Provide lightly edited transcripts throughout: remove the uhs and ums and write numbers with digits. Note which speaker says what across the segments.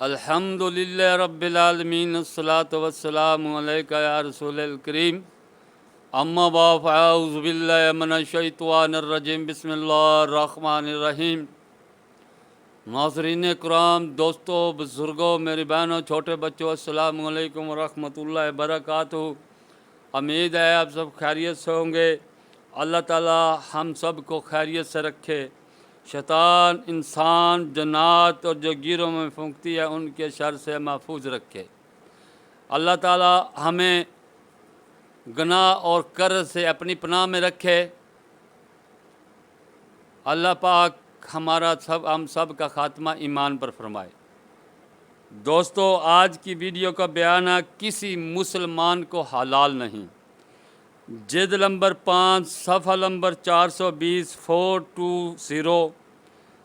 Speaker 1: الحمدللہ رب العالمین الصلاۃ والسلام علیکہ یا رسول الکریم اما بعد فاعوذ باللہ من الشیطان الرجیم بسم اللہ الرحمن الرحیم۔ ناظرین کرام، دوستو، بزرگوں، میری بہنوں، چھوٹے بچوں، السلام علیکم ورحمۃ اللہ وبرکاتہ۔ امید ہے آپ سب خیریت سے ہوں گے۔ اللہ تعالی ہم سب کو خیریت سے رکھے۔ شیطان، انسان، جنات اور جو گیروں میں پھونکتی ہے ان کے شر سے محفوظ رکھے۔ اللہ تعالی ہمیں گناہ اور قرض سے اپنی پناہ میں رکھے۔ اللہ پاک ہم سب کا خاتمہ ایمان پر فرمائے۔ دوستو، آج کی ویڈیو کا بیان ہے کسی مسلمان کو حلال نہیں۔ جلد نمبر 5 صفحہ نمبر 420 420،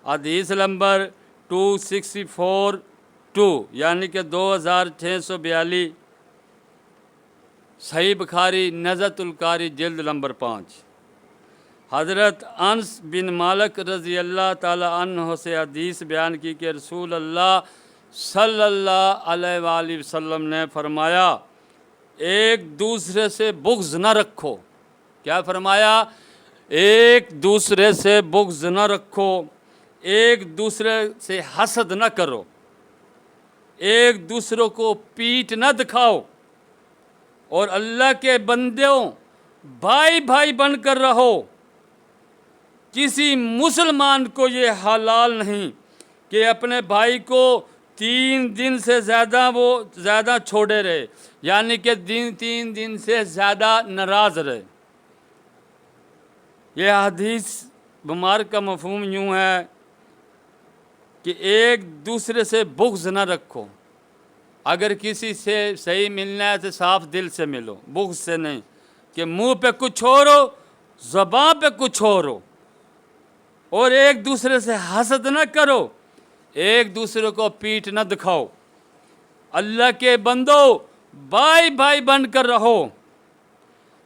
Speaker 1: حدیث نمبر 2642 یعنی کہ 2642، صحیح بخاری نزہۃ القاری جلد نمبر 5۔ حضرت انس بن مالک رضی اللہ تعالی عنہ سے حدیث بیان کی کہ رسول اللہ صلی اللہ علیہ وآلہ وسلم نے فرمایا، ایک دوسرے سے بغض نہ رکھو۔ کیا فرمایا؟ ایک دوسرے سے بغض نہ رکھو، ایک دوسرے سے حسد نہ کرو، ایک دوسرے کو پیٹھ نہ دکھاؤ، اور اللہ کے بندوں بھائی بھائی بن کر رہو۔ کسی مسلمان کو یہ حلال نہیں کہ اپنے بھائی کو 3 دن سے زیادہ چھوڑے رہے، یعنی کہ 3 دن سے زیادہ ناراض رہے۔ یہ حدیث بیمار کا مفہوم یوں ہے کہ ایک دوسرے سے بغض نہ رکھو۔ اگر کسی سے صحیح ملنا ہے تو صاف دل سے ملو، بغض سے نہیں کہ منہ پہ کچھ اور ہو، زبان پہ کچھ اور ہو۔ اور ایک دوسرے سے حسد نہ کرو، ایک دوسرے کو پیٹھ نہ دکھاؤ۔ اللہ کے بندو بھائی بھائی بن کر رہو۔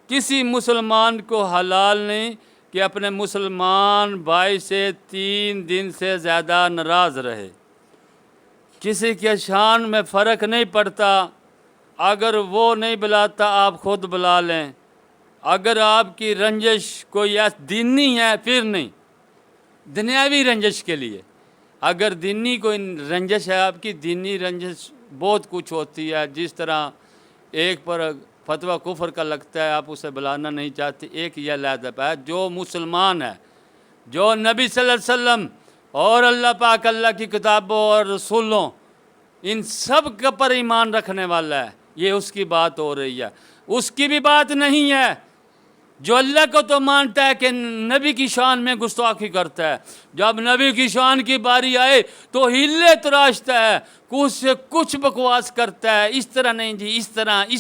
Speaker 1: کسی مسلمان کو حلال نہیں کہ اپنے مسلمان بھائی سے 3 دن سے زیادہ ناراض رہے۔ کسی کے شان میں فرق نہیں پڑتا، اگر وہ نہیں بلاتا آپ خود بلا لیں۔ اگر آپ کی رنجش کوئی دینی ہے پھر نہیں، دنیاوی رنجش کے لیے۔ اگر دینی کوئی رنجش ہے آپ کی، دینی رنجش بہت کچھ ہوتی ہے، جس طرح ایک پر فتویٰ کفر کا لگتا ہے آپ اسے بلانا نہیں چاہتے، ایک یہ علیحدہ ہے۔ جو مسلمان ہے، جو نبی صلی اللہ علیہ وسلم اور اللہ پاک، اللہ کی کتابوں اور رسولوں، ان سب کے پر ایمان رکھنے والا ہے، یہ اس کی بات ہو رہی ہے۔ اس کی بھی بات نہیں ہے جو اللہ کو تو مانتا ہے کہ نبی کی شان میں گستاخی کرتا ہے، جب نبی کی شان کی باری آئے تو ہلے تراشتا ہے، کچھ سے کچھ بکواس کرتا ہے، اس طرح نہیں جی، اس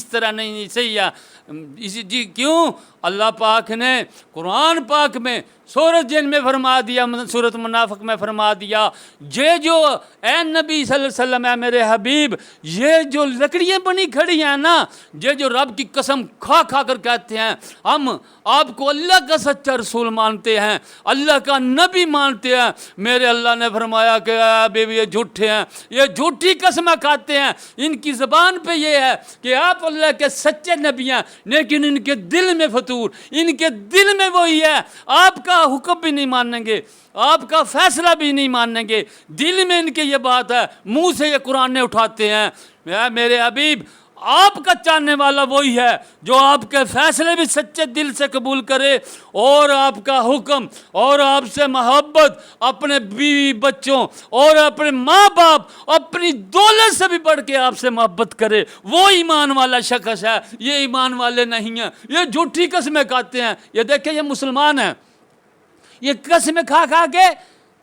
Speaker 1: طرح نہیں جی، صحیح ہے جی۔ کیوں؟ اللہ پاک نے قرآن پاک میں سورۃ جن میں فرما دیا، سورۃ منافق میں فرما دیا، یہ جو اے نبی صلی اللہ علیہ وسلم، اے میرے حبیب، یہ جو لکڑیاں بنی کھڑی ہیں نا، یہ جو رب کی قسم کھا کھا کر کہتے ہیں ہم آپ کو اللہ کا سچا رسول مانتے ہیں، اللہ کا نبی مانتے ہیں، میرے اللہ نے فرمایا کہ اے حبیب یہ جھوٹے ہیں، یہ جھوٹی قسمیں کھاتے ہیں۔ ان کی زبان پہ یہ ہے کہ آپ اللہ کے سچے نبی ہیں، لیکن ان کے دل میں فطور، ان کے دل میں وہی ہے، آپ کا حکم بھی نہیں مانیں گے، آپ کا فیصلہ بھی نہیں مانیں گے، دل میں ان کے یہ بات ہے، منہ سے یہ قرآن اٹھاتے ہیں۔ میرے حبیب، آپ کا چاہنے والا وہی ہے جو آپ کے فیصلے بھی سچے دل سے قبول کرے، اور آپ کا حکم اور آپ سے محبت، اپنے بیوی بچوں اور اپنے ماں باپ، اپنی دولت سے بھی بڑھ کے آپ سے محبت کرے، وہ ایمان والا شخص ہے۔ یہ ایمان والے نہیں ہیں، یہ جھوٹی قسمیں کھاتے ہیں۔ یہ دیکھیں، یہ مسلمان ہیں، یہ قسمیں کھا کھا کے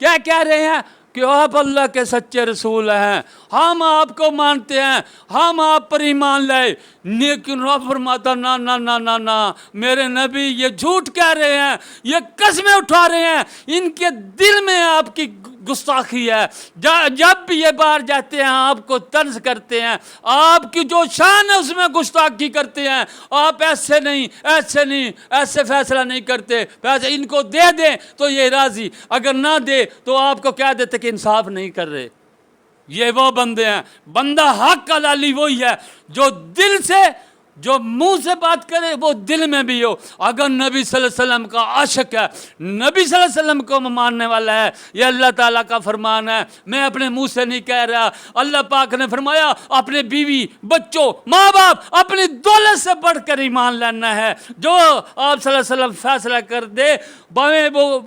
Speaker 1: کیا کہہ رہے ہیں کہ آپ اللہ کے سچے رسول ہیں، ہم آپ کو مانتے ہیں، ہم آپ پر ایمان لائے۔ لیکن رب فرماتا نا نا نا نا نا، میرے نبی یہ جھوٹ کہہ رہے ہیں، یہ قسمیں اٹھا رہے ہیں، ان کے دل میں آپ کی گستاخی ہے۔ جب بھی یہ باہر جاتے ہیں آپ کو طنز کرتے ہیں، آپ کی جو شان ہے اس میں گستاخی کرتے ہیں۔ آپ ایسے نہیں، ایسے فیصلہ نہیں کرتے، پیسے ان کو دے دیں تو یہ راضی، اگر نہ دے تو آپ کو کہہ دیتے کہ انصاف نہیں کر رہے۔ یہ وہ بندے ہیں، بندہ حق کا لالی وہی ہے جو دل سے، جو منہ سے بات کرے وہ دل میں بھی ہو۔ اگر نبی صلی اللہ علیہ وسلم کا عاشق ہے، نبی صلی اللہ علیہ وسلم کو ماننے والا ہے، یہ اللہ تعالیٰ کا فرمان ہے، میں اپنے منہ سے نہیں کہہ رہا۔ اللہ پاک نے فرمایا اپنے بیوی، بچوں، ماں باپ، اپنی دولت سے بڑھ کر ایمان لانا ہے۔ جو آپ صلی اللہ علیہ وسلم فیصلہ کر دے، باویں وہ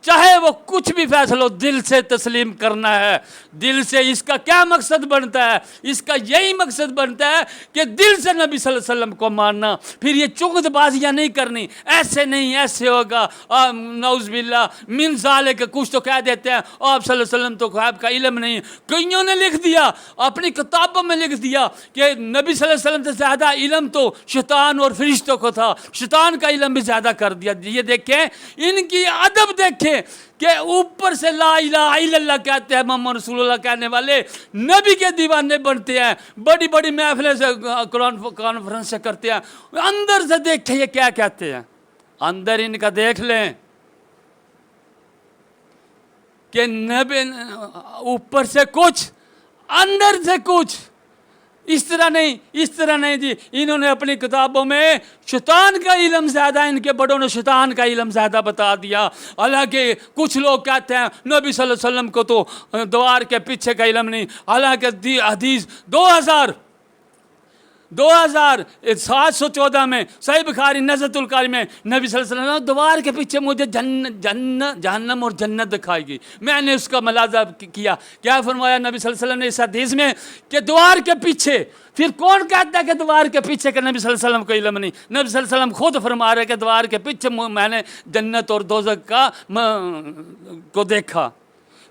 Speaker 1: چاہے وہ کچھ بھی فیصلہ ہو، دل سے تسلیم کرنا ہے۔ دل سے اس کا کیا مقصد بنتا ہے؟ اس کا یہی مقصد بنتا ہے کہ دل سے نبی صلی اللہ علیہ وسلم کو ماننا۔ پھر یہ چغد بازیاں نہیں کرنی، ایسے نہیں ایسے ہوگا، نعوذ باللہ من ذالک، کچھ تو کہہ دیتے ہیں آپ صلی اللہ علیہ وسلم تو غیب کا علم نہیں۔ کئیوں نے لکھ دیا، اپنی کتابوں میں لکھ دیا کہ نبی صلی اللہ علیہ وسلم سے زیادہ علم تو شیطان اور فرشتوں کو تھا، شیطان کا علم بھی زیادہ کر دیا۔ یہ دیکھیں ان کی ادب دیکھیں کہ اوپر سے لا الہ الا اللہ کہتے ہیں، محمد رسول اللہ کہنے والے نبی کے دیوانے بنتے ہیں، بڑی بڑی محفلیں سے کانفرنس سے کرتے ہیں، اندر سے دیکھیں یہ کیا کہتے ہیں۔ اندر ان کا دیکھ لیں کہ نبی اوپر سے کچھ اندر سے کچھ، اس طرح نہیں جی۔ انہوں نے اپنی کتابوں میں شیطان کا علم زیادہ، ان کے بڑوں نے شیطان کا علم زیادہ بتا دیا۔ حالانکہ کچھ لوگ کہتے ہیں نبی صلی اللہ علیہ وسلم کو تو دوار کے پیچھے کا علم نہیں، حالانکہ حدیث 2714 میں صحیح بخاری نزلۃ القاری میں نبی صلی اللہ علیہ وسلم دوار کے پیچھے مجھے جہنم اور جنت دکھائی گئی، میں نے اس کا ملاحظہ کیا۔ کیا فرمایا نبی صلی اللہ علیہ وسلم نے اس حدیث میں کہ دوار کے پیچھے؟ پھر کون کہتا ہے کہ دوار کے پیچھے کا نبی صلی اللہ علیہ وسلم کو علم نہیں؟ نبی صلی اللہ علیہ وسلم خود فرما رہے کہ دوار کے پیچھے میں نے جنت اور دوزخ کو دیکھا۔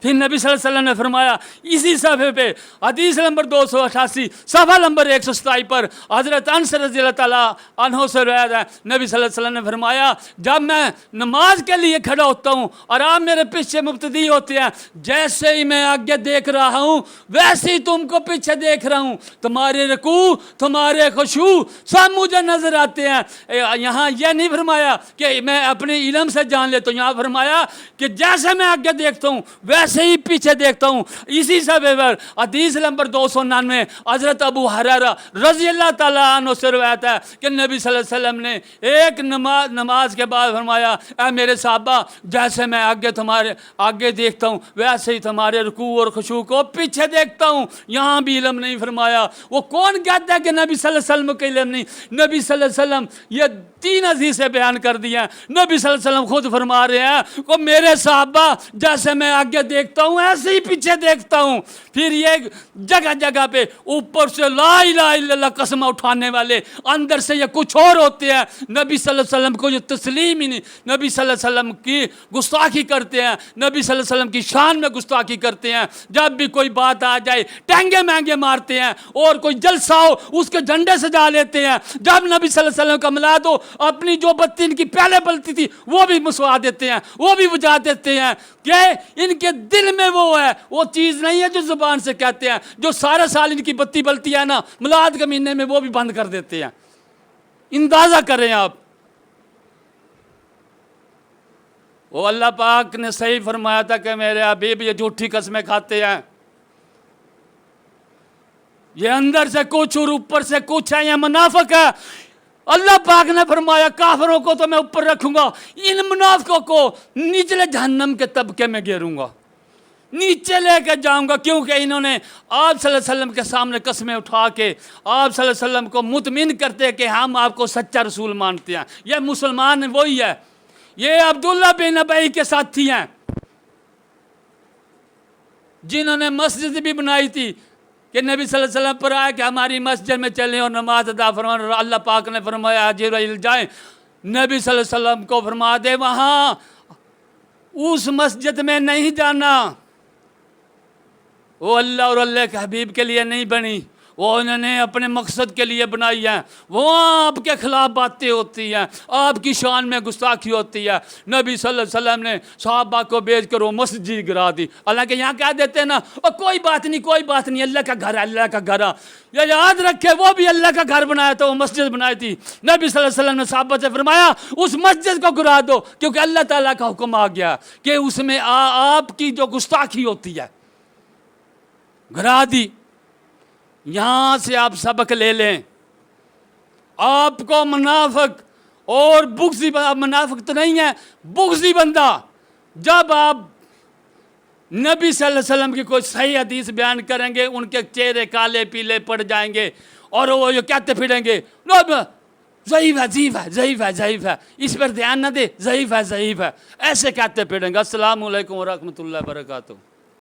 Speaker 1: پھر نبی صلی اللہ علیہ وسلم نے فرمایا اسی صفحے پہ حدیث نمبر 288 صفحہ نمبر 127 پر حضرت انس رضی اللہ تعالیٰ عنہ سے روایت ہے، نبی صلی اللہ علیہ وسلم نے فرمایا جب میں نماز کے لیے کھڑا ہوتا ہوں اور آپ میرے پیچھے مبتدی ہوتے ہیں، جیسے ہی میں آگے دیکھ رہا ہوں ویسے ہی تم کو پیچھے دیکھ رہا ہوں، تمہارے رکوع، تمہارے خشوع سب مجھے نظر آتے ہیں۔ یہاں یہ نہیں فرمایا کہ میں اپنے علم سے جان لیتا ہوں، یہاں فرمایا کہ جیسے میں آگے دیکھتا ہوں ویسے ہی پیچھے دیکھتا ہوں۔ اسی صفحے پر حدیث نمبر 299 حضرت ابو ہریرہ رضی اللہ تعالیٰ عنہ سے روایت ہے کہ نبی صلی اللہ علیہ وسلم نے ایک نماز کے بعد فرمایا اے میرے صحابہ جیسے میں تمہارے آگے دیکھتا ہوں ویسے ہی تمہارے رکوع اور خشوع کو پیچھے دیکھتا ہوں۔ یہاں بھی علم نہیں فرمایا۔ وہ کون کہتا ہے کہ نبی صلی اللہ علیہ وسلم کا علم نہیں؟ نبی صلی اللہ علیہ وسلم یہ 3 حدیثیں بیان کر دی ہیں، نبی صلی اللہ علیہ وسلم خود فرما رہے ہیں کہ میرے صحابہ جیسے میں آگے دیکھتا ہوں ایسے ہی پیچھے دیکھتا ہوں۔ پھر یہ جگہ جگہ پہ اوپر سے لا الہ الا اللہ قسم اٹھانے والے اندر سے یہ کچھ اور ہوتے ہیں، نبی صلی اللہ علیہ وسلم کو جو تسلیم ہی نہیں، نبی صلی اللہ علیہ وسلم کی گستاخی کرتے ہیں، نبی صلی اللہ علیہ وسلم کی شان میں گستاخی کرتے ہیں۔ جب بھی کوئی بات آ جائے ٹینگے مہنگے مارتے ہیں، اور کوئی جلسہ ہو اس کے جھنڈے سجا لیتے ہیں۔ جب نبی صلی اللہ علیہ وسلم کا میلاد ہو اپنی جو بتی ان کی پہلے بلتی تھی وہ بھی مسوا دیتے ہیں، وہ بھی بجھا دیتے ہیں کہ ان کے دل میں وہ ہے، وہ چیز نہیں ہے جو زبان سے کہتے ہیں۔ جو سارا سال ان کی بتی بلتی ہے نا، میلاد کے مہینے میں وہ بھی بند کر دیتے ہیں۔ اندازہ کریں آپ۔ وہ اللہ پاک نے صحیح فرمایا تھا کہ میرے حبیب یہ جھوٹی قسمیں کھاتے ہیں، یہ اندر سے کچھ اور اوپر سے کچھ ہے، یہ منافق ہے۔ اللہ پاک نے فرمایا کافروں کو تو میں اوپر رکھوں گا، ان منافقوں کو نچلے جہنم کے طبقے میں گھیروں گا، نیچے لے کے جاؤں گا، کیونکہ انہوں نے آپ صلی اللہ علیہ وسلم کے سامنے قسمیں اٹھا کے آپ صلی اللہ علیہ وسلم کو مطمئن کرتے کہ ہم آپ کو سچا رسول مانتے ہیں۔ یہ مسلمان وہی ہے، یہ عبداللہ بن ابی کے ساتھی ہیں جنہوں نے مسجد بھی بنائی تھی کہ نبی صلی اللہ علیہ وسلم پر آیا کہ ہماری مسجد میں چلیں اور نماز ادا فرمائیں۔ اللہ پاک نے فرمایا جبرائیل جائیں نبی صلی اللہ علیہ وسلم کو فرما دے وہاں اس مسجد میں نہیں جانا، وہ اللہ اور اللہ کے حبیب کے لیے نہیں بنی، وہ انہوں نے اپنے مقصد کے لیے بنائی ہے، وہاں آپ کے خلاف باتیں ہوتی ہیں، آپ کی شان میں گستاخی ہوتی ہے۔ نبی صلی اللہ علیہ وسلم نے صحابہ کو بھیج کر وہ مسجد گرا دی، حالانکہ یہاں کہہ دیتے ہیں نا کوئی بات نہیں اللہ کا گھر ہے، اللہ کا گھر ہے۔ یہ یاد رکھے وہ بھی اللہ کا گھر بنایا تھا، وہ مسجد بنائی تھی۔ نبی صلی اللہ علیہ وسلم نے صحابہ سے فرمایا اس مسجد کو گرا دو، کیونکہ اللہ تعالیٰ کا حکم آ گیا کہ اس میں آپ کی جو گستاخی ہوتی ہے گرا دی. یہاں سے آپ سبق لے لیں. آپ کو منافق اور بغضی منافق تو نہیں ہے، بغضی بندہ جب آپ نبی صلی اللہ علیہ وسلم کی کوئی صحیح حدیث بیان کریں گے ان کے چہرے کالے پیلے پڑ جائیں گے اور وہ جو کہتے پھریں گے ضعیف ہے ضعیف ہے ضعیف ہے ضعیف ہے، اس پر دھیان نہ دے، ضعیف ہے ضعیف ہے، ایسے کہتے پھریں گے. السلام علیکم ورحمۃ اللہ وبرکاتہ.